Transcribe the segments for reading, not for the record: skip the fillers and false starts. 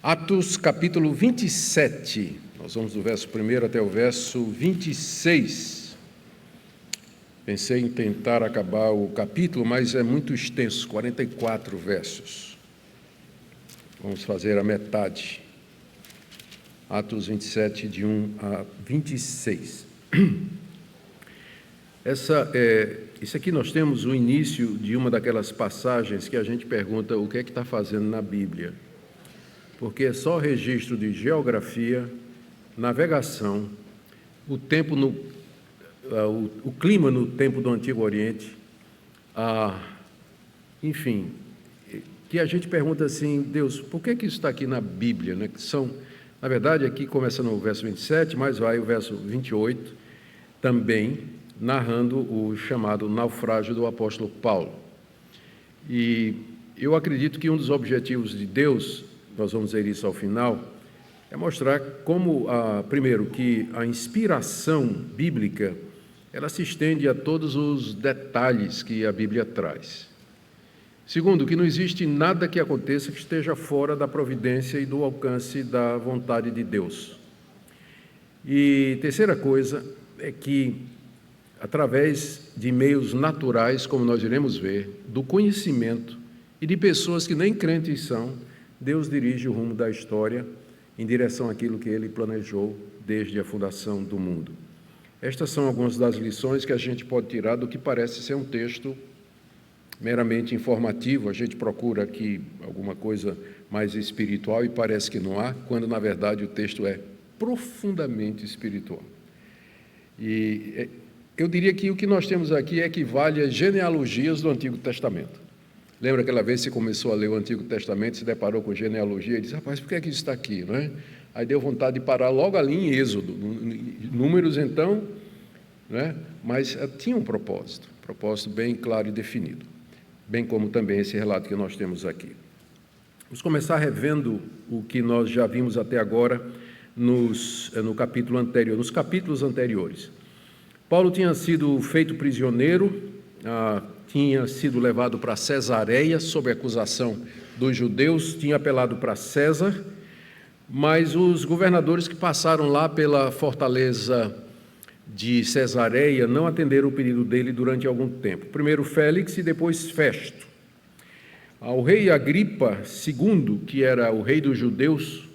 Atos capítulo 27, nós vamos do verso 1 até o verso 26. Pensei em tentar acabar o capítulo, mas é muito extenso, 44 versos. Vamos fazer a metade. Atos 27, de 1 a 26. Isso aqui nós temos o início de uma daquelas passagens que a gente pergunta o que é que está fazendo na Bíblia. Porque é só registro de geografia, navegação, o clima no tempo do Antigo Oriente, enfim, que a gente pergunta assim, Deus, por que isso está aqui na Bíblia? Né? Que são, na verdade, aqui começa no verso 27, mas vai o verso 28, também narrando o chamado naufrágio do apóstolo Paulo. E eu acredito que um dos objetivos de Deus, nós vamos ver isso ao final, é mostrar como, primeiro, que a inspiração bíblica, ela se estende a todos os detalhes que a Bíblia traz. Segundo, que não existe nada que aconteça que esteja fora da providência e do alcance da vontade de Deus. E terceira coisa é que, através de meios naturais, como nós iremos ver, do conhecimento e de pessoas que nem crentes são, Deus dirige o rumo da história em direção àquilo que Ele planejou desde a fundação do mundo. Estas são algumas das lições que a gente pode tirar do que parece ser um texto meramente informativo. A gente procura aqui alguma coisa mais espiritual e parece que não há, quando na verdade o texto é profundamente espiritual. E eu diria que o que nós temos aqui equivale a genealogias do Antigo Testamento. Lembra aquela vez que você começou a ler o Antigo Testamento, se deparou com genealogia e disse, rapaz, por que é que isso está aqui? Não é? Aí deu vontade de parar logo ali em Êxodo. Números, então, né? Mas tinha um propósito bem claro e definido, bem como também esse relato que nós temos aqui. Vamos começar revendo o que nós já vimos até agora no capítulo anterior, nos capítulos anteriores. Paulo tinha sido feito prisioneiro, tinha sido levado para Cesareia sob acusação dos judeus, tinha apelado para César, mas os governadores que passaram lá pela fortaleza de Cesareia não atenderam o pedido dele durante algum tempo. Primeiro Félix e depois Festo. O rei Agripa II, que era o rei dos judeus,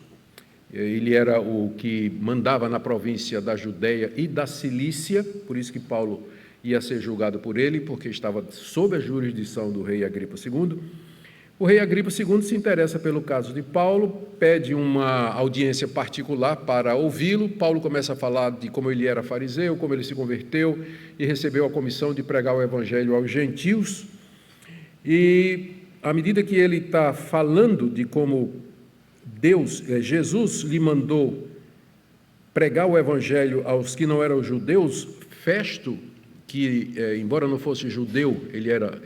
ele era o que mandava na província da Judeia e da Cilícia, por isso que Paulo ia ser julgado por ele, porque estava sob a jurisdição do rei Agripa II. O rei Agripa II se interessa pelo caso de Paulo, pede uma audiência particular para ouvi-lo. Paulo começa a falar de como ele era fariseu, como ele se converteu e recebeu a comissão de pregar o evangelho aos gentios. E à medida que ele está falando de como Jesus lhe mandou pregar o evangelho aos que não eram judeus, Festo, que, embora não fosse judeu, ele era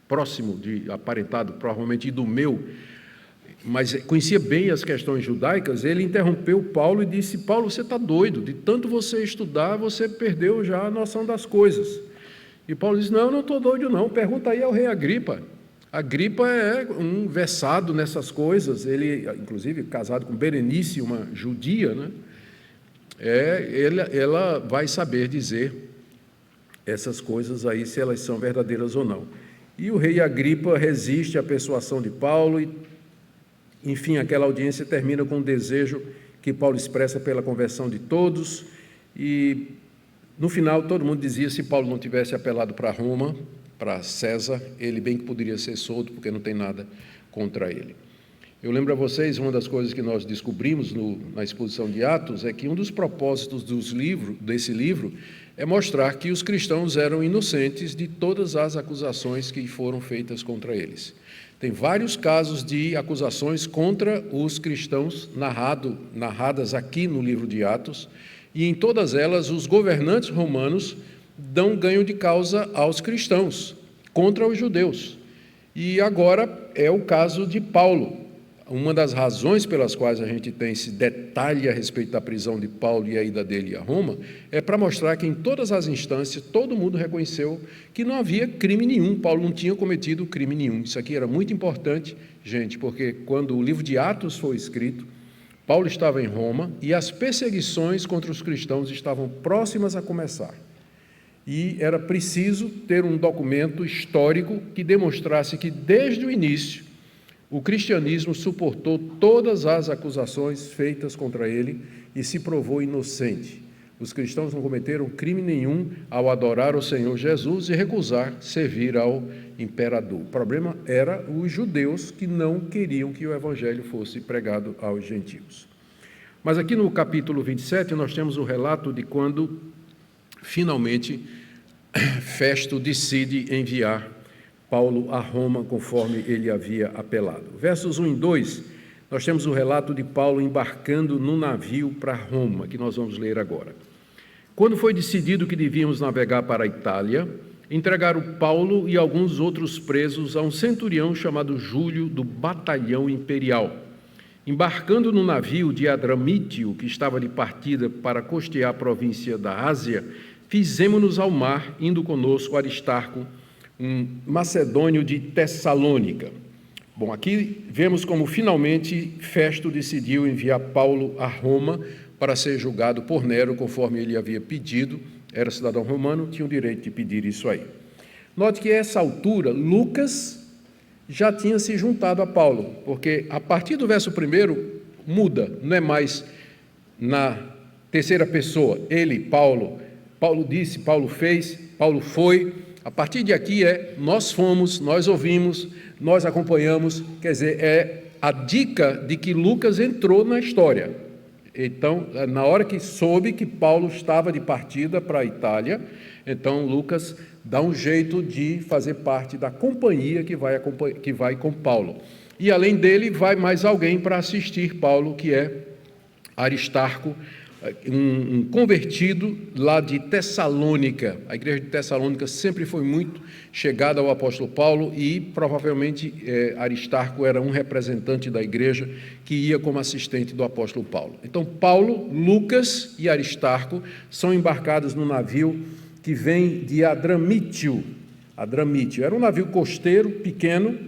próximo, aparentado, provavelmente idumeu, mas conhecia bem as questões judaicas, ele interrompeu Paulo e disse, Paulo, você está doido, de tanto você estudar, você perdeu já a noção das coisas. E Paulo disse, não estou doido não, pergunta aí ao rei Agripa. Agripa é um versado nessas coisas, ele, inclusive, casado com Berenice, uma judia, né? Ela vai saber dizer essas coisas aí, se elas são verdadeiras ou não. E o rei Agripa resiste à persuasão de Paulo e, enfim, aquela audiência termina com um desejo que Paulo expressa pela conversão de todos e, no final, todo mundo dizia, se Paulo não tivesse apelado para Roma, para César, ele bem que poderia ser solto, porque não tem nada contra ele. Eu lembro a vocês, uma das coisas que nós descobrimos na exposição de Atos é que um dos propósitos desse livro é mostrar que os cristãos eram inocentes de todas as acusações que foram feitas contra eles. Tem vários casos de acusações contra os cristãos narradas aqui no livro de Atos, e em todas elas os governantes romanos dão ganho de causa aos cristãos, contra os judeus. E agora é o caso de Paulo. uma das razões pelas quais a gente tem esse detalhe a respeito da prisão de Paulo e a ida dele a Roma, é para mostrar que em todas as instâncias todo mundo reconheceu que não havia crime nenhum, Paulo não tinha cometido crime nenhum. Isso aqui era muito importante, gente, porque quando o livro de Atos foi escrito, Paulo estava em Roma e as perseguições contra os cristãos estavam próximas a começar. E era preciso ter um documento histórico que demonstrasse que, desde o início, o cristianismo suportou todas as acusações feitas contra ele e se provou inocente. Os cristãos não cometeram crime nenhum ao adorar o Senhor Jesus e recusar servir ao imperador. O problema era os judeus que não queriam que o evangelho fosse pregado aos gentios. Mas aqui no capítulo 27 nós temos o relato de quando finalmente Festo decide enviar Paulo a Roma, conforme ele havia apelado. Versos 1 e 2, nós temos o relato de Paulo embarcando no navio para Roma, que nós vamos ler agora. Quando foi decidido que devíamos navegar para a Itália, entregaram Paulo e alguns outros presos a um centurião chamado Júlio, do batalhão imperial. Embarcando no navio de Adramítio, que estava de partida para costear a província da Ásia, fizemo-nos ao mar, indo conosco Aristarco, um macedônio de Tessalônica. Bom, aqui vemos como finalmente Festo decidiu enviar Paulo a Roma para ser julgado por Nero, conforme ele havia pedido. Era cidadão romano, tinha o direito de pedir isso aí. Note que a essa altura, Lucas já tinha se juntado a Paulo, porque a partir do verso 1 muda, não é mais na terceira pessoa, ele, Paulo disse, Paulo fez, Paulo foi. A partir de aqui nós fomos, nós ouvimos, nós acompanhamos, quer dizer, é a dica de que Lucas entrou na história. Então, na hora que soube que Paulo estava de partida para a Itália, então Lucas dá um jeito de fazer parte da companhia que vai com Paulo. E além dele, vai mais alguém para assistir Paulo, que é Aristarco, um convertido lá de Tessalônica. A igreja de Tessalônica sempre foi muito chegada ao apóstolo Paulo e provavelmente Aristarco era um representante da igreja que ia como assistente do apóstolo Paulo. Então Paulo, Lucas e Aristarco são embarcados no navio que vem de Adramítio. Adramítio era um navio costeiro pequeno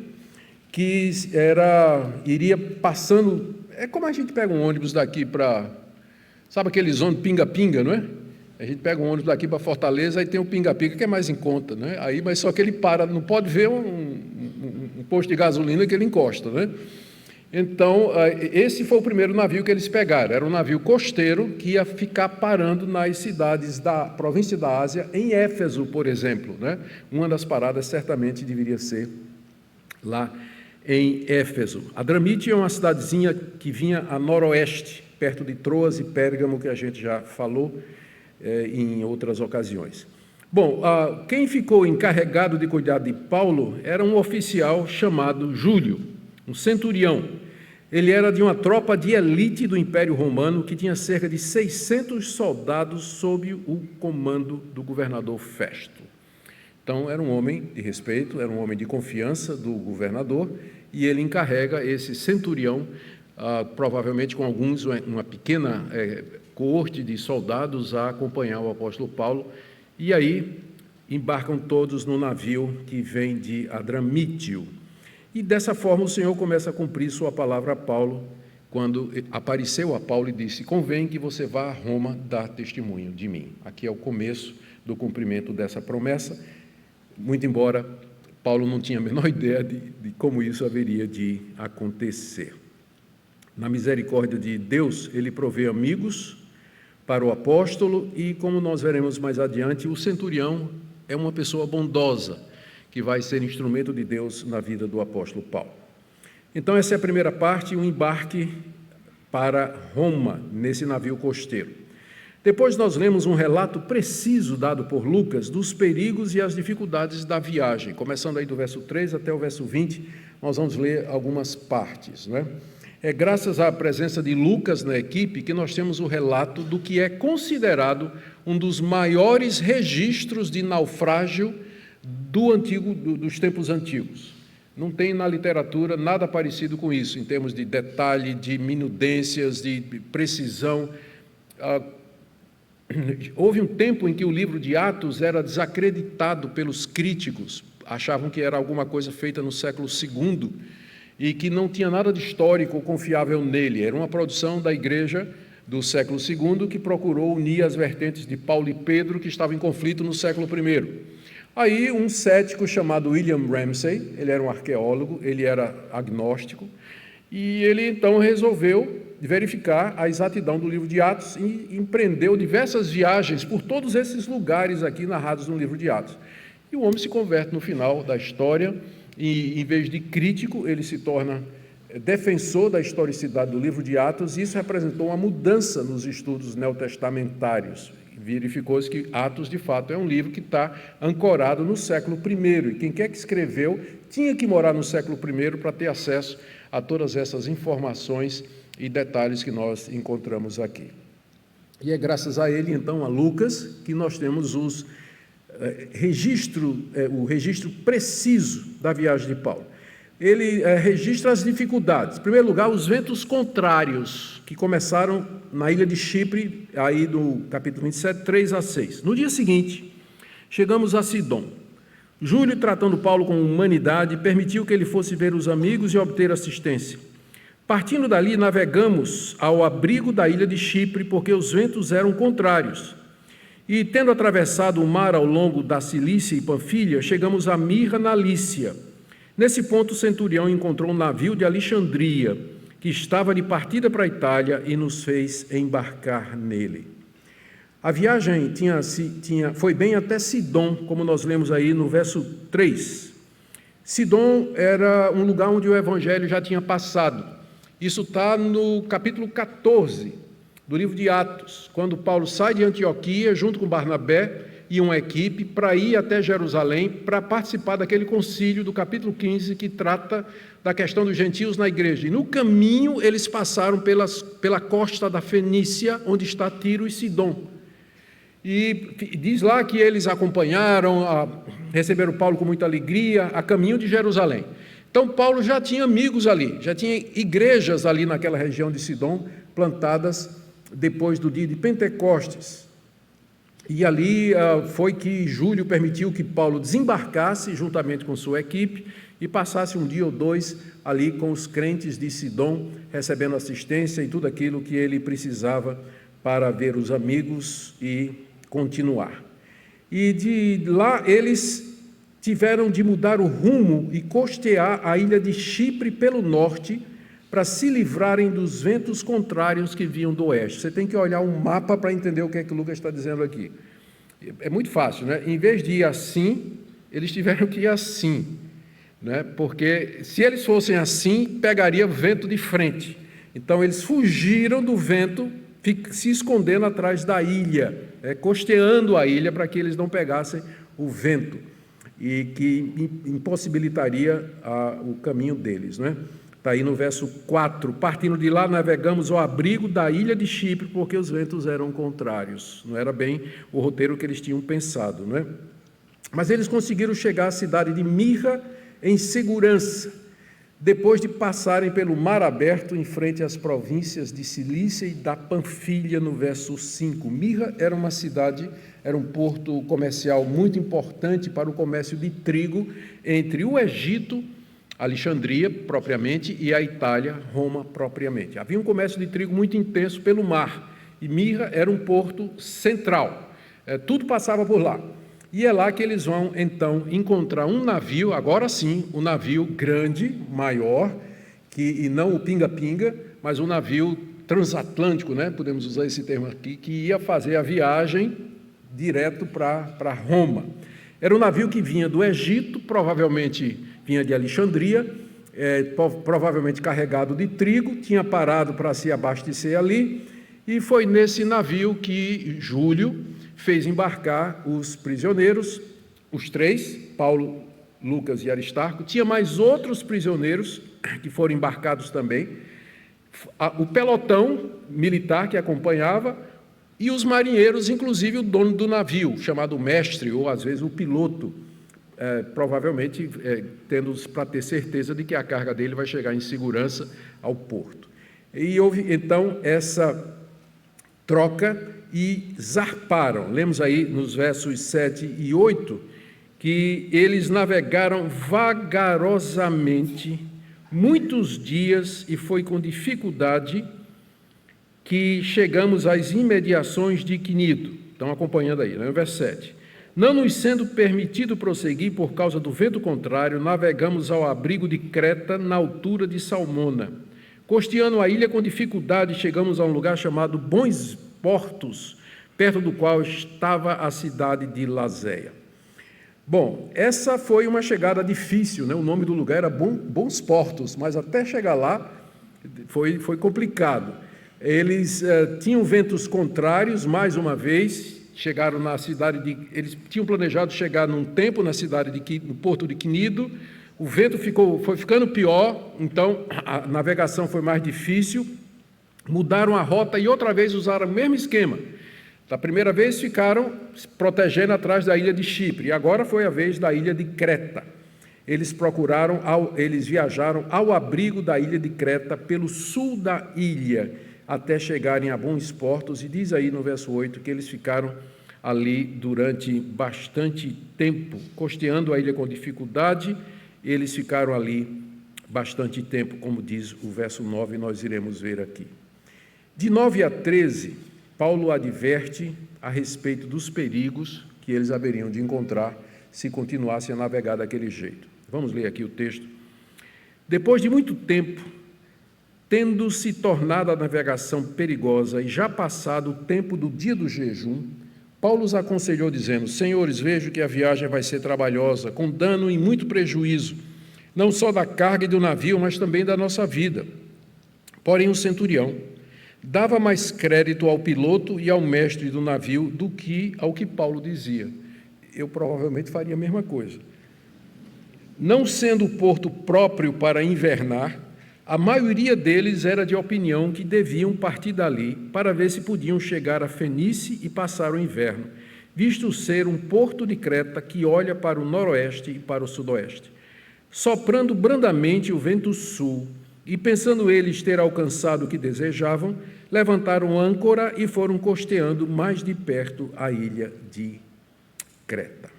que iria passando. É como a gente pega um ônibus daqui para... Sabe aqueles ônibus pinga-pinga, não é? A gente pega um ônibus daqui para Fortaleza e tem o pinga-pinga, que é mais em conta, né? Aí, mas só que ele para, não pode ver um posto de gasolina que ele encosta, né? Então, esse foi o primeiro navio que eles pegaram. Era um navio costeiro que ia ficar parando nas cidades da província da Ásia, em Éfeso, por exemplo, né? Uma das paradas certamente deveria ser lá em Éfeso. Adramítio é uma cidadezinha que vinha a noroeste, perto de Troas e Pérgamo, que a gente já falou em outras ocasiões. Bom, quem ficou encarregado de cuidar de Paulo era um oficial chamado Júlio, um centurião. Ele era de uma tropa de elite do Império Romano que tinha cerca de 600 soldados sob o comando do governador Festo. Então, era um homem de respeito, era um homem de confiança do governador, e ele encarrega esse centurião, provavelmente com uma pequena coorte de soldados a acompanhar o apóstolo Paulo, e aí embarcam todos no navio que vem de Adramítio. E dessa forma o Senhor começa a cumprir sua palavra a Paulo, quando apareceu a Paulo e disse: convém que você vá a Roma dar testemunho de mim. Aqui é o começo do cumprimento dessa promessa, muito embora Paulo não tinha a menor ideia de como isso haveria de acontecer. Na misericórdia de Deus, ele provê amigos para o apóstolo e, como nós veremos mais adiante, o centurião é uma pessoa bondosa, que vai ser instrumento de Deus na vida do apóstolo Paulo. Então, essa é a primeira parte, um embarque para Roma, nesse navio costeiro. Depois nós lemos um relato preciso dado por Lucas dos perigos e as dificuldades da viagem. Começando aí do verso 3 até o verso 20, nós vamos ler algumas partes, né? É graças à presença de Lucas na equipe que nós temos o relato do que é considerado um dos maiores registros de naufrágio dos tempos antigos. Não tem na literatura nada parecido com isso, em termos de detalhe, de minudências, de precisão. Houve um tempo em que o livro de Atos era desacreditado pelos críticos, achavam que era alguma coisa feita no século II e que não tinha nada de histórico ou confiável nele. Era uma produção da igreja do século II que procurou unir as vertentes de Paulo e Pedro, que estavam em conflito no século I. Aí um cético chamado William Ramsay, ele era um arqueólogo, ele era agnóstico, e ele então resolveu verificar a exatidão do livro de Atos e empreendeu diversas viagens por todos esses lugares aqui narrados no livro de Atos. E o homem se converte no final da história e, em vez de crítico, ele se torna defensor da historicidade do livro de Atos, e isso representou uma mudança nos estudos neotestamentários. Verificou-se que Atos, de fato, é um livro que está ancorado no século I, e quem quer que escreveu tinha que morar no século I para ter acesso a todas essas informações e detalhes que nós encontramos aqui. E é graças a ele, então, a Lucas, que nós temos o registro preciso da viagem de Paulo. Ele registra as dificuldades. Em primeiro lugar, os ventos contrários, que começaram na ilha de Chipre, aí do capítulo 27, 3 a 6. No dia seguinte, chegamos a Sidom. Júlio, tratando Paulo com humanidade, permitiu que ele fosse ver os amigos e obter assistência. Partindo dali, navegamos ao abrigo da ilha de Chipre, porque os ventos eram contrários. E, tendo atravessado o mar ao longo da Cilícia e Panfilha, chegamos a Mirra, na Lícia. Nesse ponto, o centurião encontrou um navio de Alexandria, que estava de partida para a Itália, e nos fez embarcar nele. A viagem foi bem até Sidom, como nós lemos aí no verso 3. Sidom era um lugar onde o evangelho já tinha passado. Isso está no capítulo 14 do livro de Atos, quando Paulo sai de Antioquia, junto com Barnabé e uma equipe, para ir até Jerusalém, para participar daquele concílio do capítulo 15, que trata da questão dos gentios na igreja. E no caminho, eles passaram pela costa da Fenícia, onde está Tiro e Sidom. E diz lá que eles acompanharam, receberam Paulo com muita alegria, a caminho de Jerusalém. Então, Paulo já tinha amigos ali, já tinha igrejas ali naquela região de Sidom, plantadas depois do dia de Pentecostes. E ali foi que Júlio permitiu que Paulo desembarcasse juntamente com sua equipe e passasse um dia ou dois ali com os crentes de Sidom, recebendo assistência e tudo aquilo que ele precisava para ver os amigos e continuar. E de lá eles tiveram de mudar o rumo e costear a ilha de Chipre pelo norte, para se livrarem dos ventos contrários que vinham do oeste. Você tem que olhar um mapa para entender o que é que o Lucas está dizendo aqui. É muito fácil, né? Em vez de ir assim, eles tiveram que ir assim, né? Porque se eles fossem assim, pegaria vento de frente. Então, eles fugiram do vento, se escondendo atrás da ilha, costeando a ilha para que eles não pegassem o vento, e que impossibilitaria o caminho deles, né? Está aí no verso 4, partindo de lá, navegamos ao abrigo da ilha de Chipre, porque os ventos eram contrários. Não era bem o roteiro que eles tinham pensado, não é? Mas eles conseguiram chegar à cidade de Mirra em segurança, depois de passarem pelo mar aberto em frente às províncias de Cilícia e da Panfilha, no verso 5. Mirra era uma cidade, era um porto comercial muito importante para o comércio de trigo entre o Egito, Alexandria, propriamente, e a Itália, Roma, propriamente. Havia um comércio de trigo muito intenso pelo mar, e Mirra era um porto central, tudo passava por lá. E é lá que eles vão, então, encontrar um navio, agora sim, um navio grande, maior, e não o pinga-pinga, mas um navio transatlântico, né? Podemos usar esse termo aqui, que ia fazer a viagem direto para Roma. Era um navio que vinha do Egito, provavelmente vinha de Alexandria, provavelmente carregado de trigo, tinha parado para se abastecer ali, e foi nesse navio que Júlio fez embarcar os prisioneiros, os três, Paulo, Lucas e Aristarco. Tinha mais outros prisioneiros que foram embarcados também, o pelotão militar que acompanhava, e os marinheiros, inclusive o dono do navio, chamado mestre, ou às vezes o piloto. provavelmente tendo para ter certeza de que a carga dele vai chegar em segurança ao porto. E houve então essa troca e zarparam. Lemos aí nos versos 7 e 8 que eles navegaram vagarosamente muitos dias e foi com dificuldade que chegamos às imediações de Cnido. Estão acompanhando aí, né? Verso 7. Não nos sendo permitido prosseguir por causa do vento contrário, navegamos ao abrigo de Creta, na altura de Salmona. Costeando a ilha com dificuldade, chegamos a um lugar chamado Bons Portos, perto do qual estava a cidade de Lazéia. Bom, essa foi uma chegada difícil, né? O nome do lugar era Bons Portos, mas até chegar lá foi complicado. Eles tinham ventos contrários, mais uma vez, chegaram na cidade de... Eles tinham planejado chegar num tempo no porto de Cnido, o vento foi ficando pior, então a navegação foi mais difícil, mudaram a rota e outra vez usaram o mesmo esquema. Da primeira vez ficaram protegendo atrás da ilha de Chipre, e agora foi a vez da ilha de Creta. Eles viajaram ao abrigo da ilha de Creta, pelo sul da ilha, até chegarem a Bons Portos, e diz aí no verso 8 que eles ficaram ali durante bastante tempo, costeando a ilha com dificuldade, eles ficaram ali bastante tempo, como diz o verso 9, nós iremos ver aqui. De 9 a 13, Paulo adverte a respeito dos perigos que eles haveriam de encontrar se continuassem a navegar daquele jeito. Vamos ler aqui o texto. Depois de muito tempo, tendo se tornado a navegação perigosa e já passado o tempo do dia do jejum, Paulo os aconselhou dizendo: Senhores, vejo que a viagem vai ser trabalhosa, com dano e muito prejuízo, não só da carga e do navio, mas também da nossa vida. Porém, o centurião dava mais crédito ao piloto e ao mestre do navio do que ao que Paulo dizia. Eu provavelmente faria a mesma coisa. Não sendo o porto próprio para invernar, a maioria deles era de opinião que deviam partir dali para ver se podiam chegar a Fenície e passar o inverno, visto ser um porto de Creta que olha para o noroeste e para o sudoeste. Soprando brandamente o vento sul, e pensando eles ter alcançado o que desejavam, levantaram âncora e foram costeando mais de perto a ilha de Creta.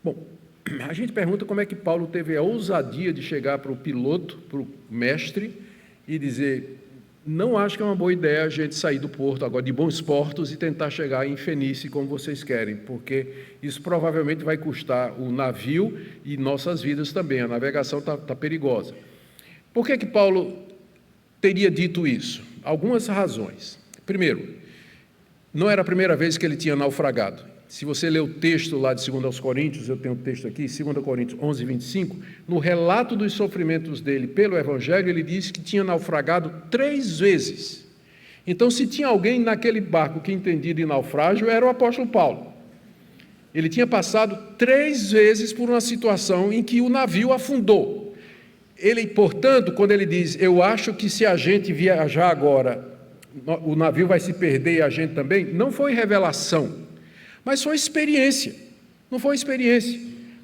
Bom, a gente pergunta como é que Paulo teve a ousadia de chegar para o piloto, para o mestre, e dizer: não acho que é uma boa ideia a gente sair do porto agora de Bons Portos e tentar chegar em Fenície como vocês querem, porque isso provavelmente vai custar o navio e nossas vidas também, a navegação está perigosa. Por que Paulo teria dito isso? Algumas razões. Primeiro, não era a primeira vez que ele tinha naufragado. Se você ler o texto lá de 2 aos Coríntios, eu tenho um texto aqui, 2 Coríntios 11, 25, no relato dos sofrimentos dele pelo Evangelho, ele diz que tinha naufragado 3 vezes. Então, se tinha alguém naquele barco que entendia de naufrágio, era o apóstolo Paulo. Ele tinha passado 3 vezes por uma situação em que o navio afundou. Ele, portanto, quando ele diz: eu acho que se a gente viajar agora, o navio vai se perder e a gente também, não foi revelação, mas foi experiência. Não foi experiência,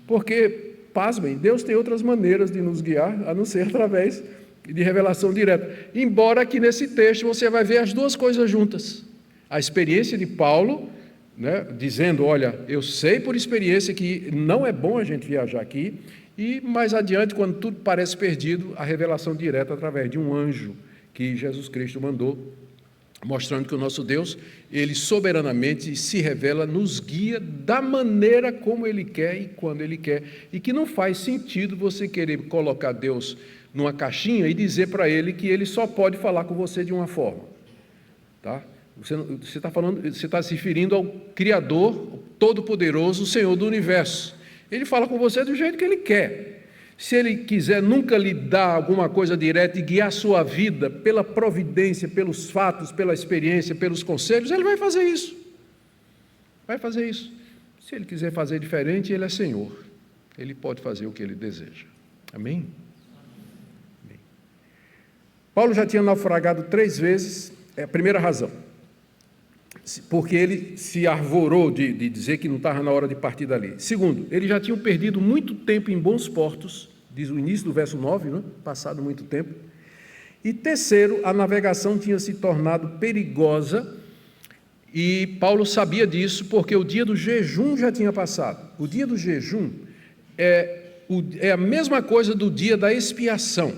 porque, pasmem, Deus tem outras maneiras de nos guiar, a não ser através de revelação direta. Embora aqui nesse texto você vai ver as duas coisas juntas. A experiência de Paulo, né, dizendo: olha, eu sei por experiência que não é bom a gente viajar aqui, e mais adiante, quando tudo parece perdido, a revelação direta através de um anjo que Jesus Cristo mandou, mostrando que o nosso Deus, Ele soberanamente se revela, nos guia da maneira como Ele quer e quando Ele quer, e que não faz sentido você querer colocar Deus numa caixinha e dizer para Ele que Ele só pode falar com você de uma forma, tá? Você está se referindo ao Criador, Todo-Poderoso, o Senhor do Universo. Ele fala com você do jeito que Ele quer. Se Ele quiser nunca lhe dar alguma coisa direta e guiar a sua vida pela providência, pelos fatos, pela experiência, pelos conselhos, Ele vai fazer isso. Vai fazer isso. Se Ele quiser fazer diferente, Ele é Senhor. Ele pode fazer o que Ele deseja. Amém? Amém. Paulo já tinha naufragado 3 vezes, é a primeira razão. porque ele se arvorou de dizer que não estava na hora de partir dali. Segundo, eles já tinham perdido muito tempo em bons portos, diz o início do verso 9, né? Passado muito tempo. E terceiro, a navegação tinha se tornado perigosa, e Paulo sabia disso porque o dia do jejum já tinha passado. O dia do jejum é a mesma coisa do dia da expiação.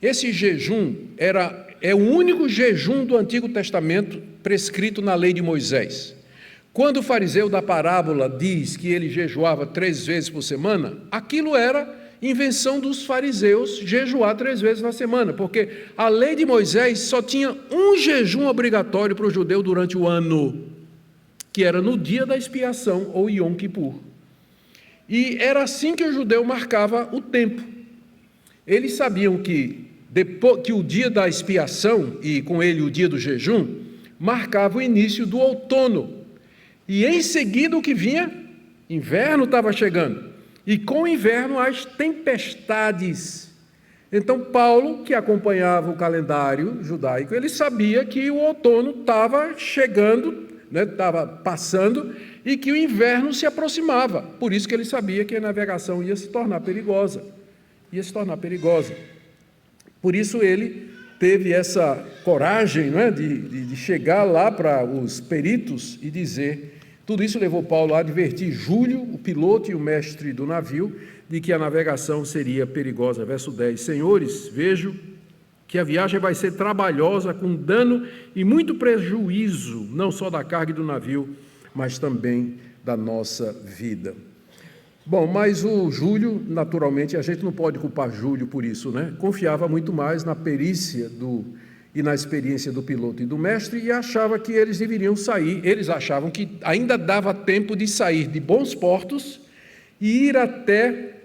Esse jejum é o único jejum do Antigo Testamento prescrito na lei de Moisés. Quando o fariseu da parábola diz que ele jejuava 3 vezes por semana, aquilo era invenção dos fariseus, jejuar 3 vezes na semana, porque a lei de Moisés só tinha um jejum obrigatório para o judeu durante o ano, que era no dia da expiação, ou Yom Kippur. E era assim que o judeu marcava o tempo. Eles sabiam que o dia da expiação, e com ele o dia do jejum, marcava o início do outono. E em seguida o que vinha? Inverno estava chegando. E com o inverno as tempestades. Então Paulo, que acompanhava o calendário judaico, ele sabia que o outono estava chegando, né, estava passando, e que o inverno se aproximava. Por isso que ele sabia que a navegação ia se tornar perigosa. Por isso ele teve essa coragem, não é, de chegar lá para os peritos e dizer. Tudo isso levou Paulo a advertir Júlio, o piloto e o mestre do navio, de que a navegação seria perigosa. Verso 10: Senhores, vejo que a viagem vai ser trabalhosa, com dano e muito prejuízo, não só da carga e do navio, mas também da nossa vida. Bom, mas o Júlio, naturalmente, a gente não pode culpar Júlio por isso, né? Confiava muito mais na perícia e na experiência do piloto e do mestre, e achava que eles deveriam sair. Eles achavam que ainda dava tempo de sair de bons portos e ir até,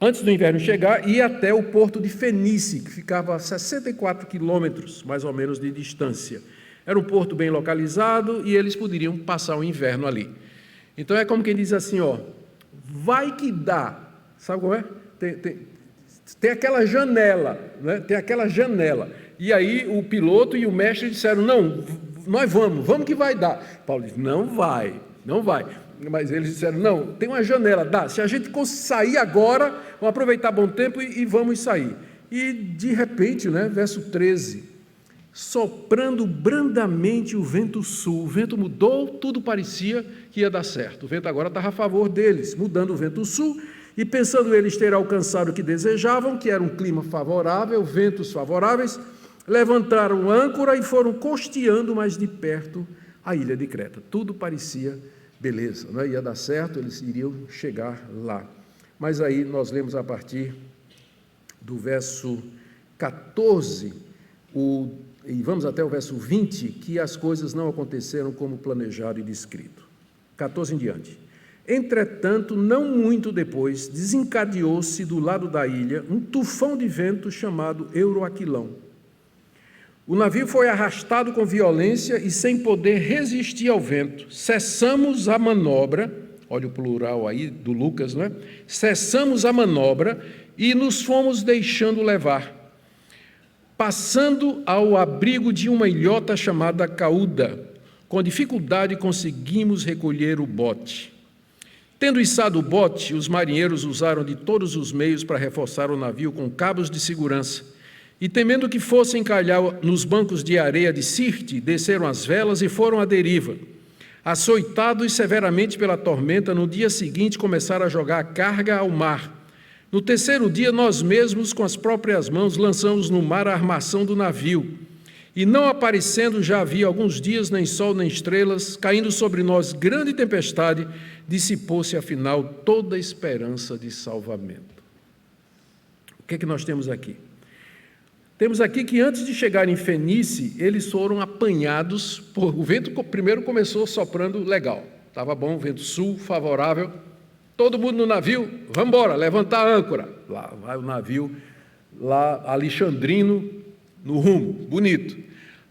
antes do inverno chegar, ir até o porto de Fenice, que ficava a 64 quilômetros, mais ou menos, de distância. Era um porto bem localizado e eles poderiam passar o inverno ali. Então é como quem diz assim, ó, vai que dá. Sabe como é? Tem aquela janela, né? Tem aquela janela. E aí o piloto e o mestre disseram, não, nós vamos que vai dar. Paulo disse, não vai. Mas eles disseram, não, tem uma janela, dá. Se a gente sair agora, vamos aproveitar bom tempo e vamos sair. E de repente, né, verso 13, soprando brandamente o vento sul, o vento mudou, tudo parecia que ia dar certo. O vento agora estava a favor deles, mudando o vento sul, e pensando eles ter alcançado o que desejavam, que era um clima favorável, ventos favoráveis, levantaram âncora e foram costeando mais de perto a ilha de Creta. Tudo parecia beleza, não é? Ia dar certo, eles iriam chegar lá. Mas aí nós lemos a partir do verso 14, e vamos até o verso 20, que as coisas não aconteceram como planejado e descrito. 14 em diante. Entretanto, não muito depois, desencadeou-se do lado da ilha um tufão de vento chamado Euroaquilão. O navio foi arrastado com violência e sem poder resistir ao vento. Cessamos a manobra, olha o plural aí do Lucas, não é? Cessamos a manobra e nos fomos deixando levar, passando ao abrigo de uma ilhota chamada Cauda. Com dificuldade conseguimos recolher o bote. Tendo içado o bote, os marinheiros usaram de todos os meios para reforçar o navio com cabos de segurança. E temendo que fossem calhar nos bancos de areia de Sirte, desceram as velas e foram à deriva. Açoitados severamente pela tormenta, no dia seguinte começaram a jogar a carga ao mar. No terceiro dia, nós mesmos, com as próprias mãos, lançamos no mar a armação do navio. E não aparecendo já havia alguns dias nem sol nem estrelas, caindo sobre nós grande tempestade, dissipou-se afinal toda a esperança de salvamento. O que é que nós temos aqui? Temos aqui que antes de chegar em Fenice, eles foram apanhados, o vento primeiro começou soprando legal, estava bom, o vento sul, favorável, todo mundo no navio, vamos embora, levantar a âncora. Lá vai o navio, lá alexandrino, no rumo, bonito.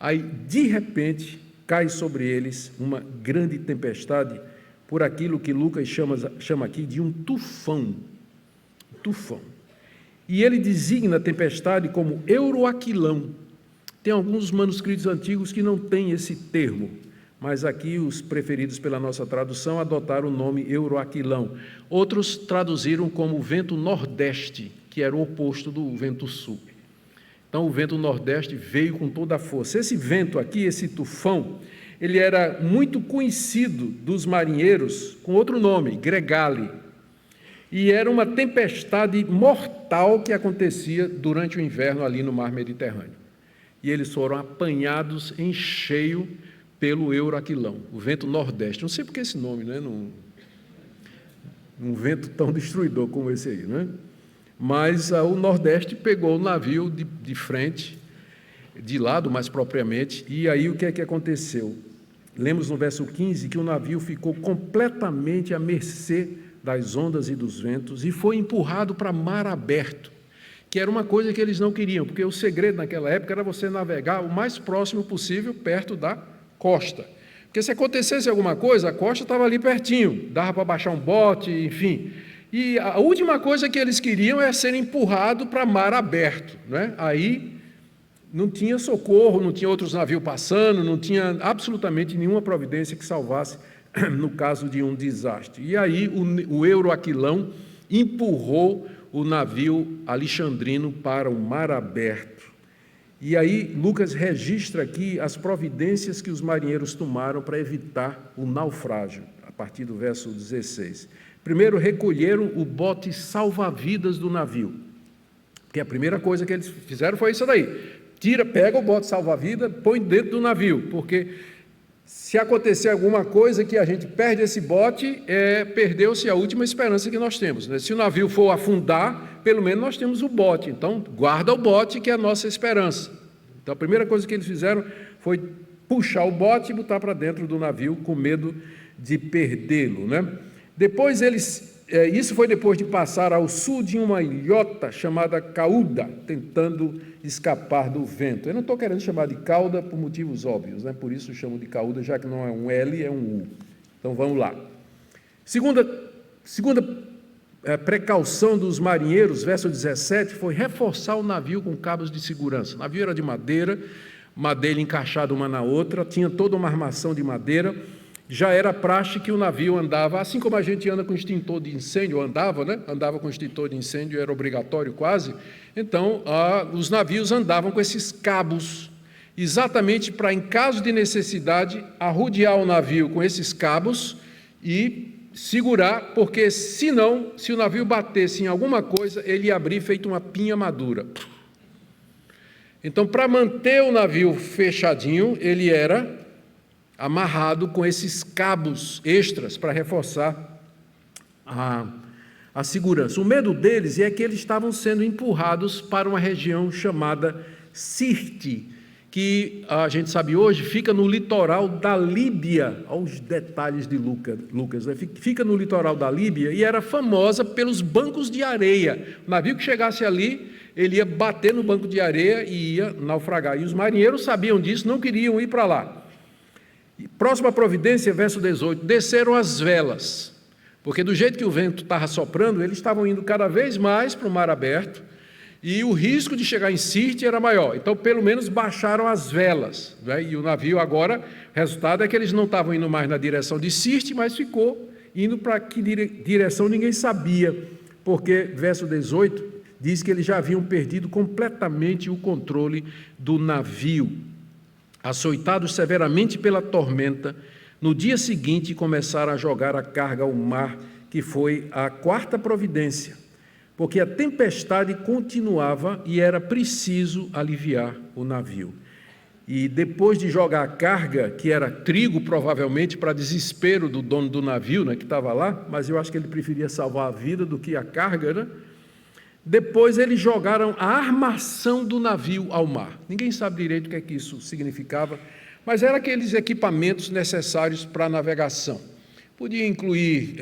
Aí, de repente, cai sobre eles uma grande tempestade, por aquilo que Lucas chama aqui de um tufão. E ele designa a tempestade como Euroaquilão. Tem alguns manuscritos antigos que não têm esse termo, mas aqui os preferidos pela nossa tradução adotaram o nome Euroaquilão. Outros traduziram como vento nordeste, que era o oposto do vento sul. Então, o vento nordeste veio com toda a força. Esse vento aqui, esse tufão, ele era muito conhecido dos marinheiros com outro nome, Gregali. E era uma tempestade mortal que acontecia durante o inverno ali no mar Mediterrâneo. E eles foram apanhados em cheio pelo Euroaquilão, o vento nordeste. Não sei por que esse nome, né? Um vento tão destruidor como esse aí, né? Mas o nordeste pegou o navio de frente, de lado mais propriamente, e aí o que é que aconteceu? Lemos no verso 15 que o navio ficou completamente à mercê das ondas e dos ventos e foi empurrado para mar aberto, que era uma coisa que eles não queriam, porque o segredo naquela época era você navegar o mais próximo possível perto da costa. Porque se acontecesse alguma coisa, a costa estava ali pertinho, dava para baixar um bote, enfim. E a última coisa que eles queriam é ser empurrado para mar aberto, né? Aí não tinha socorro, não tinha outros navios passando, não tinha absolutamente nenhuma providência que salvasse no caso de um desastre. E aí o Euroaquilão empurrou o navio alexandrino para o mar aberto. E aí Lucas registra aqui as providências que os marinheiros tomaram para evitar o naufrágio, a partir do verso 16. Primeiro, recolheram o bote salva-vidas do navio, porque a primeira coisa que eles fizeram foi isso daí: pega o bote salva-vida, põe dentro do navio, porque se acontecer alguma coisa que a gente perde esse bote, perdeu-se a última esperança que nós temos, né? Se o navio for afundar, pelo menos nós temos o bote, então guarda o bote, que é a nossa esperança. Então a primeira coisa que eles fizeram foi puxar o bote e botar para dentro do navio, com medo de perdê-lo, né? Depois isso foi depois de passar ao sul de uma ilhota chamada Cauda, tentando escapar do vento. Eu não estou querendo chamar de cauda por motivos óbvios, né? Por isso chamo de Cauda, já que não é um L, é um U. Então vamos lá. Segunda precaução dos marinheiros, verso 17, foi reforçar o navio com cabos de segurança. O navio era de madeira encaixada uma na outra, tinha toda uma armação de madeira. Já era praxe que o navio andava, assim como a gente anda com extintor de incêndio, andava com extintor de incêndio, era obrigatório quase. Então, os navios andavam com esses cabos, exatamente para, em caso de necessidade, arrodear o navio com esses cabos e segurar, porque senão, se o navio batesse em alguma coisa, ele ia abrir feito uma pinha madura. Então, para manter o navio fechadinho, ele era amarrado com esses cabos extras para reforçar a segurança. O medo deles é que eles estavam sendo empurrados para uma região chamada Sirte, que a gente sabe hoje fica no litoral da Líbia. Olha os detalhes de Lucas, né? Fica no litoral da Líbia e era famosa pelos bancos de areia. O navio que chegasse ali, ele ia bater no banco de areia e ia naufragar. E os marinheiros sabiam disso, não queriam ir para lá. Próxima providência, verso 18, desceram as velas, porque do jeito que o vento estava soprando, eles estavam indo cada vez mais para o mar aberto, e o risco de chegar em Sirte era maior, então pelo menos baixaram as velas, né? E o navio agora, o resultado é que eles não estavam indo mais na direção de Sirte, mas ficou indo para que direção ninguém sabia, porque verso 18 diz que eles já haviam perdido completamente o controle do navio. Açoitados severamente pela tormenta, no dia seguinte começaram a jogar a carga ao mar, que foi a quarta providência, porque a tempestade continuava e era preciso aliviar o navio. E depois de jogar a carga, que era trigo provavelmente, para desespero do dono do navio, né, que estava lá, mas eu acho que ele preferia salvar a vida do que a carga, né? Depois eles jogaram a armação do navio ao mar. Ninguém sabe direito o que é que isso significava, mas eram aqueles equipamentos necessários para a navegação. Podia incluir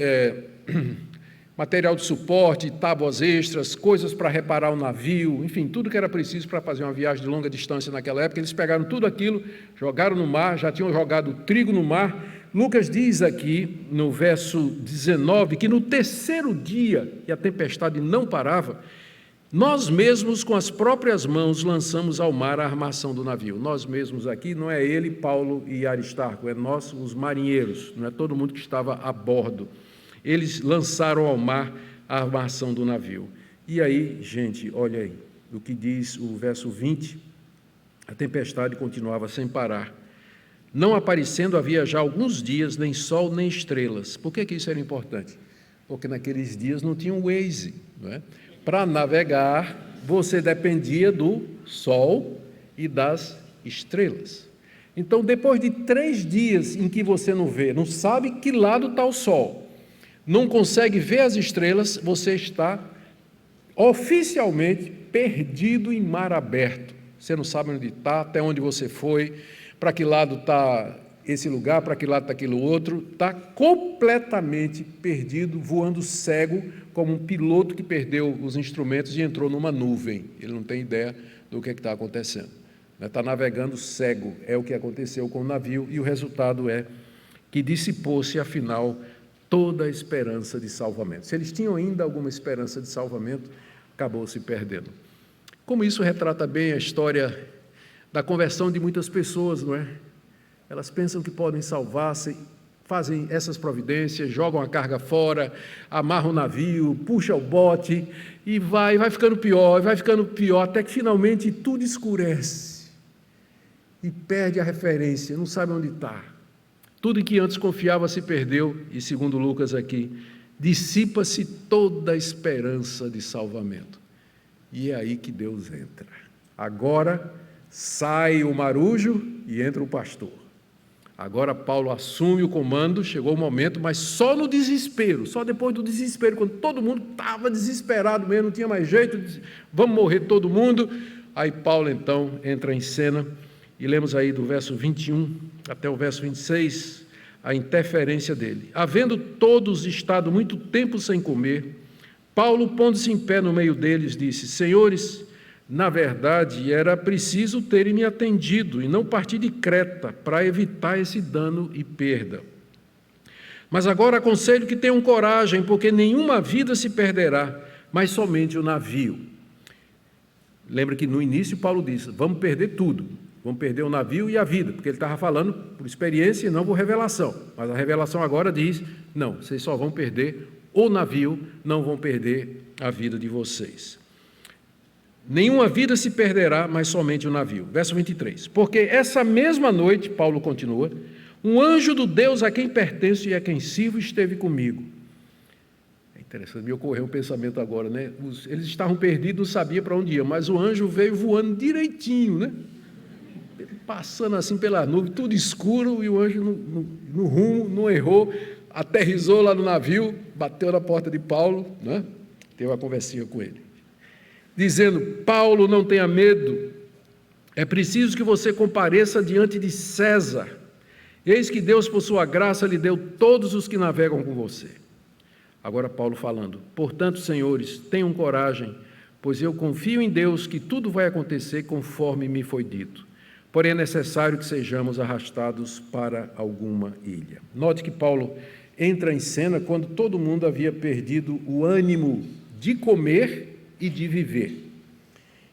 material de suporte, tábuas extras, coisas para reparar o navio, enfim, tudo que era preciso para fazer uma viagem de longa distância naquela época. Eles pegaram tudo aquilo, jogaram no mar, já tinham jogado trigo no mar. Lucas diz aqui, no verso 19, que no terceiro dia, e a tempestade não parava, nós mesmos com as próprias mãos lançamos ao mar a armação do navio. Nós mesmos aqui, não é ele, Paulo e Aristarco, é nós, os marinheiros, não é todo mundo que estava a bordo. Eles lançaram ao mar a armação do navio. E aí, gente, olha aí, o que diz o verso 20, a tempestade continuava sem parar. Não aparecendo havia já alguns dias nem sol nem estrelas. Por que isso era importante? Porque naqueles dias não tinha um Waze, não é? Para navegar, você dependia do sol e das estrelas. Então, depois de 3 dias em que você não vê, não sabe que lado está o sol, não consegue ver as estrelas, você está oficialmente perdido em mar aberto. Você não sabe onde está, até onde você foi, para que lado está esse lugar, para que lado está aquele outro, está completamente perdido, voando cego, como um piloto que perdeu os instrumentos e entrou numa nuvem. Ele não tem ideia do que está acontecendo. Está navegando cego, é o que aconteceu com o navio, e o resultado é que dissipou-se, afinal, toda a esperança de salvamento. Se eles tinham ainda alguma esperança de salvamento, acabou se perdendo. Como isso retrata bem a história da conversão de muitas pessoas, não é? Elas pensam que podem salvar-se, fazem essas providências, jogam a carga fora, amarram o navio, puxam o bote, e vai ficando pior, até que finalmente tudo escurece, e perde a referência, não sabe onde está. Tudo em que antes confiava se perdeu, e segundo Lucas aqui, dissipa-se toda a esperança de salvamento. E é aí que Deus entra. Agora sai o marujo e entra o pastor. Agora Paulo assume o comando, chegou o momento, mas só no desespero, só depois do desespero, quando todo mundo estava desesperado mesmo, não tinha mais jeito, vamos morrer todo mundo. Aí Paulo então entra em cena, e lemos aí do verso 21 até o verso 26, a interferência dele. Havendo todos estado muito tempo sem comer, Paulo, pondo-se em pé no meio deles, disse: Senhores, na verdade, era preciso terem me atendido e não partir de Creta para evitar esse dano e perda. Mas agora aconselho que tenham coragem, porque nenhuma vida se perderá, mas somente o navio. Lembra que no início Paulo disse: vamos perder tudo, vamos perder o navio e a vida, porque ele estava falando por experiência e não por revelação. Mas a revelação agora diz: não, vocês só vão perder o navio, não vão perder a vida de vocês. Nenhuma vida se perderá, mas somente o navio. Verso 23. Porque essa mesma noite, Paulo continua, um anjo do Deus a quem pertenço e a quem sirvo esteve comigo. É interessante, me ocorreu um pensamento agora, né? Eles estavam perdidos, não sabiam para onde iam, mas o anjo veio voando direitinho, né? Passando assim pela nuvem, tudo escuro, e o anjo no rumo, não errou, aterrissou lá no navio, bateu na porta de Paulo, né? Teve uma conversinha com ele, dizendo: Paulo, não tenha medo, é preciso que você compareça diante de César. Eis que Deus, por sua graça, lhe deu todos os que navegam com você. Agora Paulo falando: portanto, senhores, tenham coragem, pois eu confio em Deus que tudo vai acontecer conforme me foi dito. Porém, é necessário que sejamos arrastados para alguma ilha. Note que Paulo entra em cena quando todo mundo havia perdido o ânimo de comer e de viver.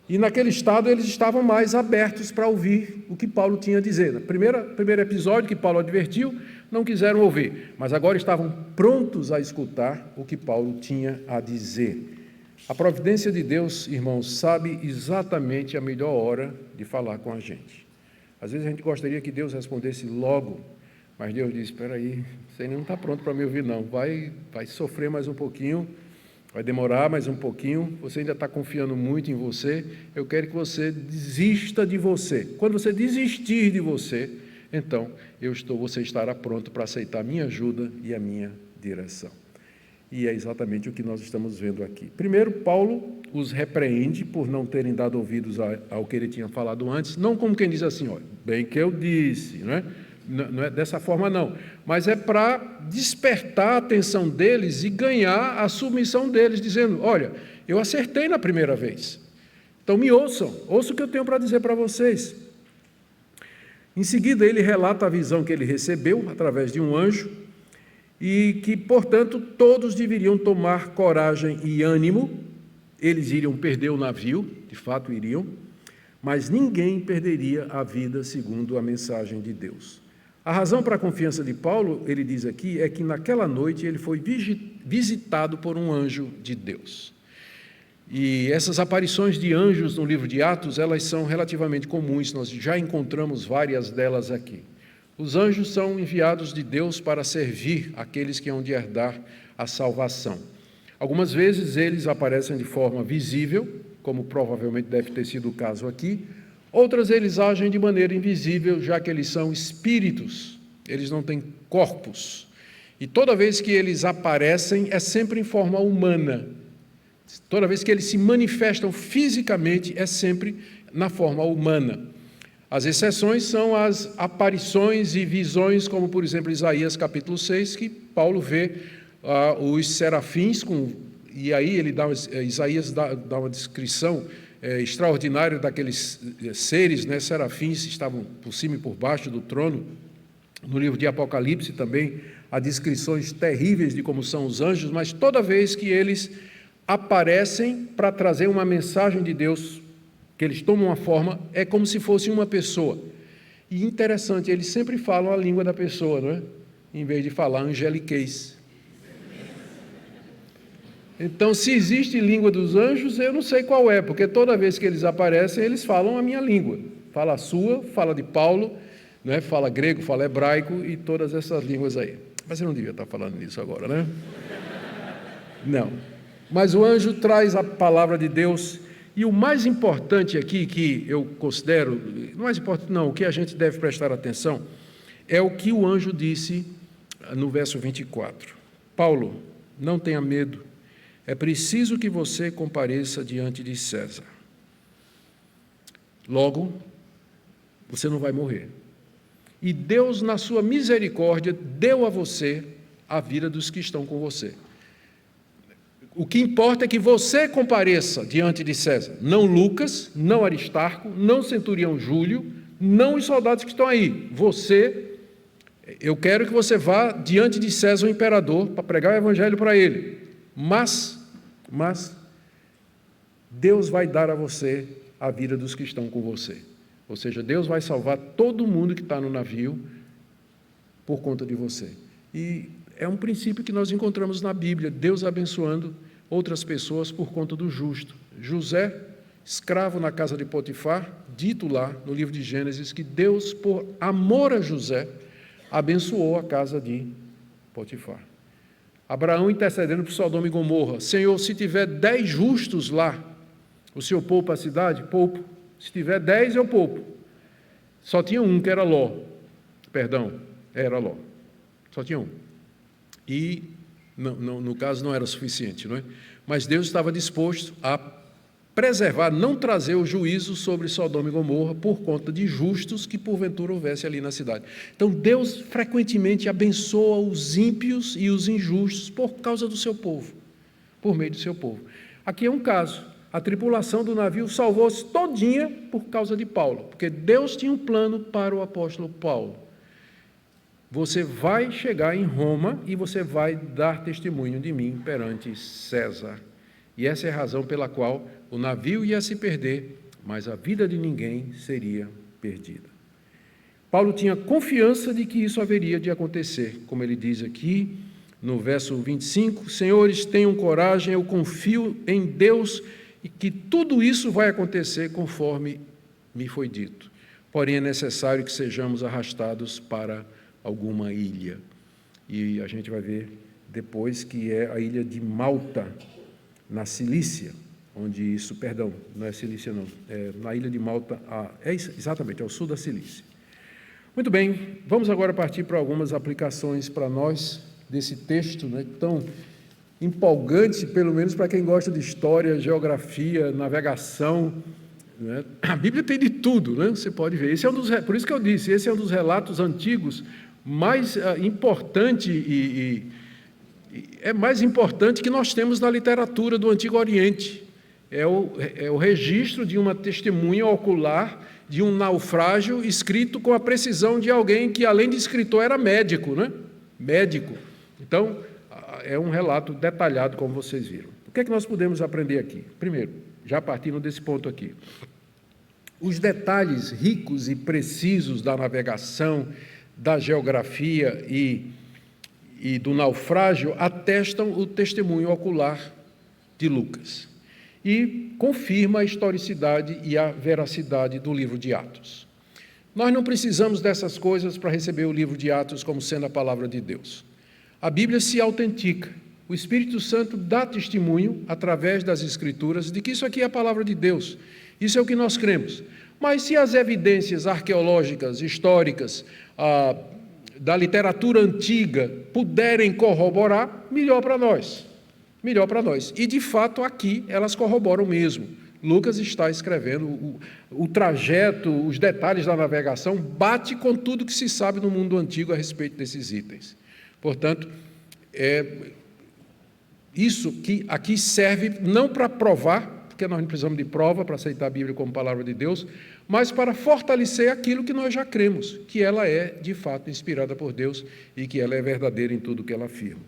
E naquele estado eles estavam mais abertos para ouvir o que Paulo tinha a dizer. No primeiro episódio que Paulo advertiu, não quiseram ouvir, mas agora estavam prontos a escutar o que Paulo tinha a dizer. A providência de Deus, irmãos, sabe exatamente a melhor hora de falar com a gente. Às vezes a gente gostaria que Deus respondesse logo, mas Deus diz: espera aí, você não está pronto para me ouvir não, vai sofrer mais um pouquinho, vai demorar mais um pouquinho, você ainda está confiando muito em você, eu quero que você desista de você. Quando você desistir de você, então você estará pronto para aceitar a minha ajuda e a minha direção. E é exatamente o que nós estamos vendo aqui. Primeiro, Paulo os repreende por não terem dado ouvidos ao que ele tinha falado antes, não como quem diz assim: olha, bem que eu disse, não é? Não é dessa forma não, mas é para despertar a atenção deles e ganhar a submissão deles, dizendo: olha, eu acertei na primeira vez, então me ouçam o que eu tenho para dizer para vocês. Em seguida ele relata a visão que ele recebeu através de um anjo, e que, portanto, todos deveriam tomar coragem e ânimo eles iriam perder o navio, de fato iriam, mas ninguém perderia a vida segundo a mensagem de Deus. A razão para a confiança de Paulo, ele diz aqui, é que naquela noite ele foi visitado por um anjo de Deus. E essas aparições de anjos no livro de Atos, elas são relativamente comuns, nós já encontramos várias delas aqui. Os anjos são enviados de Deus para servir aqueles que hão de herdar a salvação. Algumas vezes eles aparecem de forma visível, como provavelmente deve ter sido o caso aqui. Outras eles agem de maneira invisível, já que eles são espíritos, eles não têm corpos. E toda vez que eles aparecem, é sempre em forma humana. Toda vez que eles se manifestam fisicamente, é sempre na forma humana. As exceções são as aparições e visões, como por exemplo Isaías capítulo 6, que Paulo vê os serafins, e aí Isaías dá uma descrição extraordinária daqueles seres, né, serafins, estavam por cima e por baixo do trono. No livro de Apocalipse também há descrições terríveis de como são os anjos, mas toda vez que eles aparecem para trazer uma mensagem de Deus, que eles tomam uma forma, é como se fosse uma pessoa. E interessante, eles sempre falam a língua da pessoa, não é? Em vez de falar angeliquez. Então, se existe língua dos anjos, eu não sei qual é, porque toda vez que eles aparecem, eles falam a minha língua. Fala a sua, fala de Paulo, né? Fala grego, fala hebraico e todas essas línguas aí. Mas eu não devia estar falando nisso agora, né? Não. Mas o anjo traz a palavra de Deus. E o mais importante aqui, que eu considero, mais importante não, o que a gente deve prestar atenção, é o que o anjo disse no verso 24. Paulo, não tenha medo, é preciso que você compareça diante de César. Logo, você não vai morrer. E Deus, na sua misericórdia, deu a você a vida dos que estão com você. O que importa é que você compareça diante de César, não Lucas, não Aristarco, não centurião Júlio, não os soldados que estão aí. Eu quero que você vá diante de César, o imperador, para pregar o evangelho para ele. Mas Deus vai dar a você a vida dos que estão com você. Ou seja, Deus vai salvar todo mundo que está no navio por conta de você. E é um princípio que nós encontramos na Bíblia, Deus abençoando outras pessoas por conta do justo. José, escravo na casa de Potifar, dito lá no livro de Gênesis, que Deus, por amor a José, abençoou a casa de Potifar. Abraão intercedendo por Sodoma e Gomorra. Senhor, se tiver 10 justos lá, o Senhor poupa a cidade? Poupo. Se tiver 10, eu poupo. Só tinha um, que era Ló. Era Ló. Só tinha um. E, no caso, não era suficiente, não é? Mas Deus estava disposto a preservar, não trazer o juízo sobre Sodoma e Gomorra por conta de justos que porventura houvesse ali na cidade. Então Deus frequentemente abençoa os ímpios e os injustos por causa do seu povo, por meio do seu povo. Aqui é um caso, a tripulação do navio salvou-se todinha por causa de Paulo, porque Deus tinha um plano para o apóstolo Paulo. Você vai chegar em Roma e você vai dar testemunho de mim perante César. E essa é a razão pela qual o navio ia se perder, mas a vida de ninguém seria perdida. Paulo tinha confiança de que isso haveria de acontecer, como ele diz aqui no verso 25, senhores, tenham coragem, eu confio em Deus e que tudo isso vai acontecer conforme me foi dito. Porém, é necessário que sejamos arrastados para alguma ilha. E a gente vai ver depois que é a ilha de Malta, na Cilícia, onde isso, perdão, não é Cilícia não, é na ilha de Malta, exatamente, ao sul da Cilícia. Muito bem, vamos agora partir para algumas aplicações para nós desse texto, né, tão empolgante, pelo menos para quem gosta de história, geografia, navegação, né? A Bíblia tem de tudo, né? Você pode ver. Por isso que eu disse, esse é um dos relatos antigos mais importante é mais importante que nós temos na literatura do Antigo Oriente. É o registro de uma testemunha ocular de um naufrágio escrito com a precisão de alguém que, além de escritor, era médico, né? Médico. Então, é um relato detalhado, como vocês viram. O que é que nós podemos aprender aqui? Primeiro, já partindo desse ponto aqui, os detalhes ricos e precisos da navegação, da geografia e do naufrágio atestam o testemunho ocular de Lucas e confirma a historicidade e a veracidade do livro de Atos. Nós não precisamos dessas coisas para receber o livro de Atos como sendo a palavra de Deus. A Bíblia se autentica. O Espírito Santo dá testemunho, através das Escrituras, de que isso aqui é a palavra de Deus. Isso é o que nós cremos. Mas se as evidências arqueológicas, históricas, da literatura antiga puderem corroborar, melhor para nós. Melhor para nós. E, de fato, aqui elas corroboram mesmo. Lucas está escrevendo o trajeto, os detalhes da navegação, bate com tudo que se sabe no mundo antigo a respeito desses itens. Portanto, isso que aqui serve não para provar, porque nós não precisamos de prova para aceitar a Bíblia como palavra de Deus, mas para fortalecer aquilo que nós já cremos, que ela é, de fato, inspirada por Deus e que ela é verdadeira em tudo que ela afirma.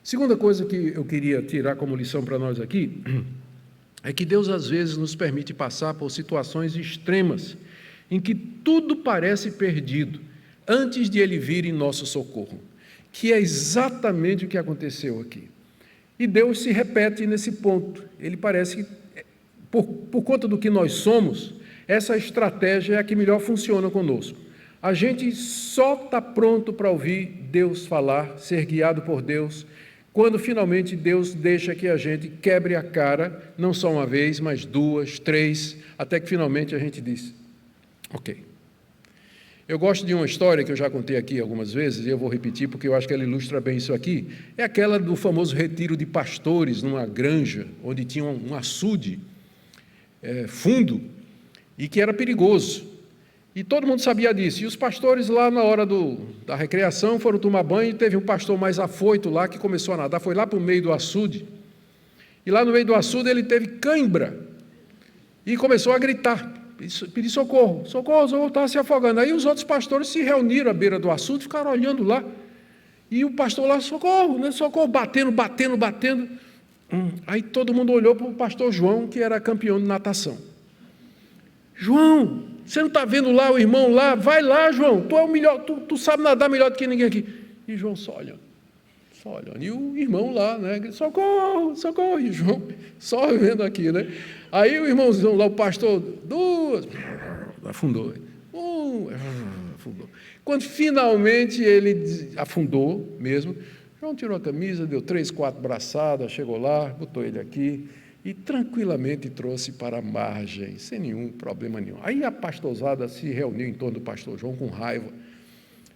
Segunda coisa que eu queria tirar como lição para nós aqui é que Deus, às vezes, nos permite passar por situações extremas em que tudo parece perdido antes de Ele vir em nosso socorro, que é exatamente o que aconteceu aqui. E Deus se repete nesse ponto. Ele parece que, por conta do que nós somos, essa estratégia é a que melhor funciona conosco. A gente só está pronto para ouvir Deus falar, ser guiado por Deus, quando finalmente Deus deixa que a gente quebre a cara, não só uma vez, mas duas, três, até que finalmente a gente diz, ok. Eu gosto de uma história que eu já contei aqui algumas vezes, e eu vou repetir porque eu acho que ela ilustra bem isso aqui. É aquela do famoso retiro de pastores numa granja, onde tinha um açude fundo, e que era perigoso. E todo mundo sabia disso. E os pastores lá na hora da recreação foram tomar banho, e teve um pastor mais afoito lá que começou a nadar, foi lá para o meio do açude. E lá no meio do açude ele teve cãibra e começou a gritar, pedir socorro, socorro, socorro, estava se afogando. Aí os outros pastores se reuniram à beira do açude, ficaram olhando lá. E o pastor lá, socorro, né? Socorro, batendo. Aí todo mundo olhou para o pastor João, que era campeão de natação. João, você não está vendo lá o irmão lá? Vai lá, João, tu é o melhor, tu sabe nadar melhor do que ninguém aqui. E João só olhando. E o irmão lá, né? Socorro, socorro. E João só vendo aqui, né? Aí o irmãozão lá, o pastor, duas, afundou. Afundou. Quando finalmente ele afundou mesmo, João tirou a camisa, deu 3, 4 braçadas, chegou lá, botou ele aqui e tranquilamente trouxe para a margem, sem nenhum problema nenhum. Aí a pastorzada se reuniu em torno do pastor João com raiva.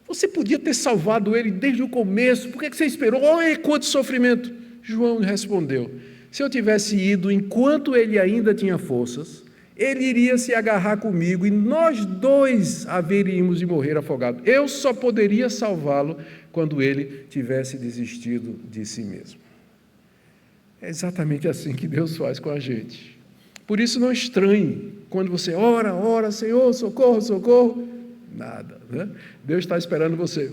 Você podia ter salvado ele desde o começo, por que você esperou? Olha quanto sofrimento! João respondeu, se eu tivesse ido enquanto ele ainda tinha forças, ele iria se agarrar comigo e nós dois haveríamos de morrer afogados. Eu só poderia salvá-lo quando ele tivesse desistido de si mesmo. É exatamente assim que Deus faz com a gente. Por isso não estranhe quando você ora, Senhor, socorro, socorro. Nada, né? Deus está esperando você.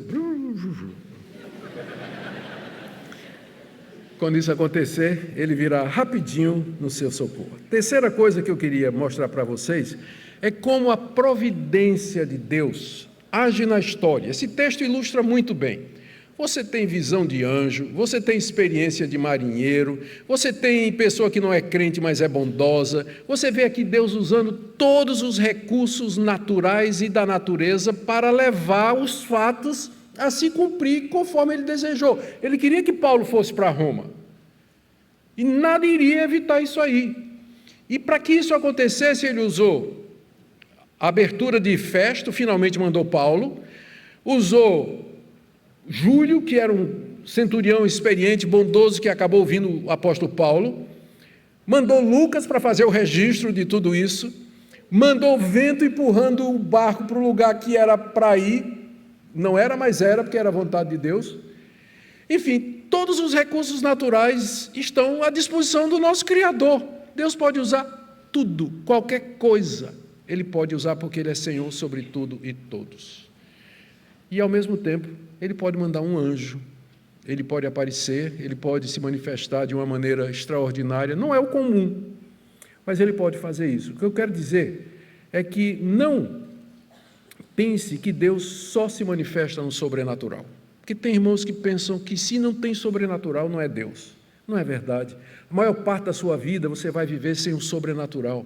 Quando isso acontecer, Ele virá rapidinho no seu socorro. Terceira coisa que eu queria mostrar para vocês é como a providência de Deus age na história. Esse texto ilustra muito bem. Você tem visão de anjo, você tem experiência de marinheiro, você tem pessoa que não é crente, mas é bondosa. Você vê aqui Deus usando todos os recursos naturais e da natureza para levar os fatos a se cumprir conforme Ele desejou. Ele queria que Paulo fosse para Roma. E nada iria evitar isso aí. E para que isso acontecesse, Ele usou a abertura de Festo, finalmente mandou Paulo, usou Júlio, que era um centurião experiente, bondoso, que acabou ouvindo o apóstolo Paulo, mandou Lucas para fazer o registro de tudo isso, mandou vento empurrando o barco para o lugar que era para ir, não era, mas era, porque era a vontade de Deus. Enfim, todos os recursos naturais estão à disposição do nosso Criador. Deus pode usar tudo, qualquer coisa, Ele pode usar porque Ele é Senhor sobre tudo e todos. E, ao mesmo tempo, Ele pode mandar um anjo ele pode aparecer, ele pode se manifestar de uma maneira extraordinária, não é o comum, mas ele pode fazer isso. O que eu quero dizer é que não pense que Deus só se manifesta no sobrenatural, porque tem irmãos que pensam que se não tem sobrenatural não é Deus. Não é verdade. A maior parte da sua vida você vai viver sem o sobrenatural.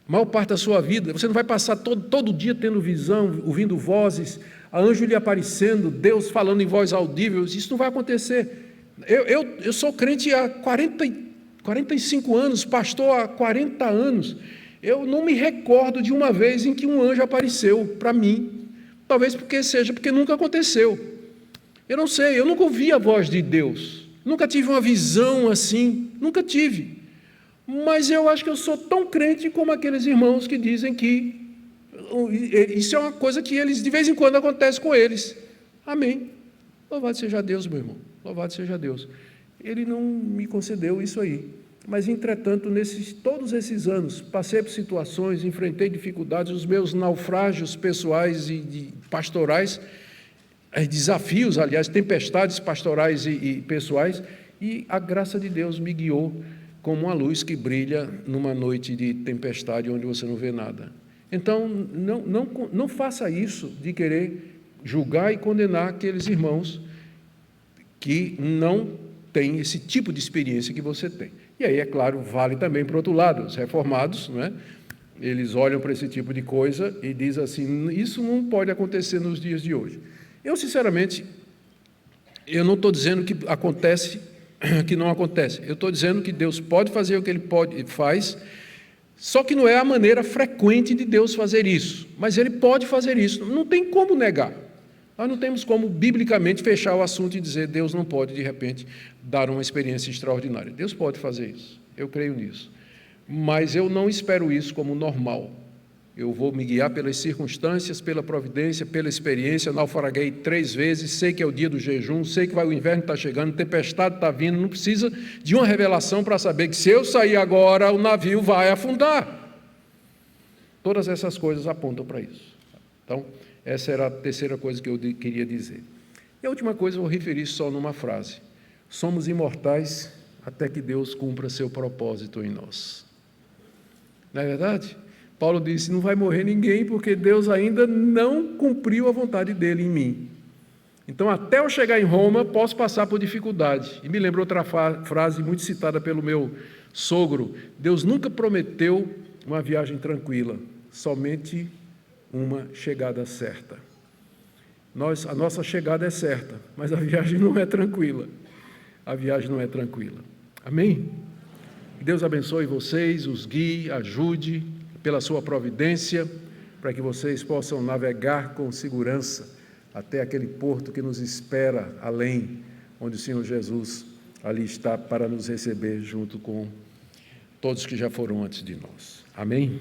A maior parte da sua vida, você não vai passar todo dia tendo visão, ouvindo vozes, a anjo lhe aparecendo, Deus falando em voz audível, isso não vai acontecer. Eu sou crente há 45 anos, pastor há 40 anos, eu não me recordo de uma vez em que um anjo apareceu para mim, talvez porque nunca aconteceu. Eu não sei, eu nunca ouvi a voz de Deus, nunca tive uma visão assim, nunca tive. Mas eu acho que eu sou tão crente como aqueles irmãos que dizem que isso é uma coisa que eles, de vez em quando, acontece com eles. Amém. Louvado seja Deus, meu irmão. Louvado seja Deus. Ele não me concedeu isso aí. Mas, entretanto, todos esses anos, passei por situações, enfrentei dificuldades, os meus naufrágios pessoais e pastorais, desafios, aliás, tempestades pastorais e pessoais, e a graça de Deus me guiou como uma luz que brilha numa noite de tempestade onde você não vê nada. Então, não faça isso de querer julgar e condenar aqueles irmãos que não têm esse tipo de experiência que você tem. E aí, é claro, vale também para o outro lado, os reformados, não é? Eles olham para esse tipo de coisa e dizem assim, isso não pode acontecer nos dias de hoje. Eu, sinceramente, eu não estou dizendo que acontece, que não acontece. Eu estou dizendo que Deus pode fazer o que Ele faz, só que não é a maneira frequente de Deus fazer isso. Mas Ele pode fazer isso, não tem como negar. Nós não temos como, biblicamente, fechar o assunto e dizer Deus não pode, de repente, dar uma experiência extraordinária. Deus pode fazer isso, eu creio nisso. Mas eu não espero isso como normal. Eu vou me guiar pelas circunstâncias, pela providência, pela experiência. Naufraguei 3 vezes, sei que é o dia do jejum, sei que o inverno está chegando, tempestade está vindo, não precisa de uma revelação para saber que se eu sair agora, o navio vai afundar. Todas essas coisas apontam para isso. Então, essa era a terceira coisa que eu queria dizer. E a última coisa eu vou referir só numa frase. Somos imortais até que Deus cumpra seu propósito em nós. Não é verdade? Paulo disse, não vai morrer ninguém, porque Deus ainda não cumpriu a vontade dele em mim. Então, até eu chegar em Roma, posso passar por dificuldade. E me lembro outra frase muito citada pelo meu sogro, Deus nunca prometeu uma viagem tranquila, somente uma chegada certa. A nossa chegada é certa, mas a viagem não é tranquila. A viagem não é tranquila. Amém? Deus abençoe vocês, os guie, ajude, pela sua providência, para que vocês possam navegar com segurança até aquele porto que nos espera além, onde o Senhor Jesus ali está para nos receber junto com todos que já foram antes de nós. Amém?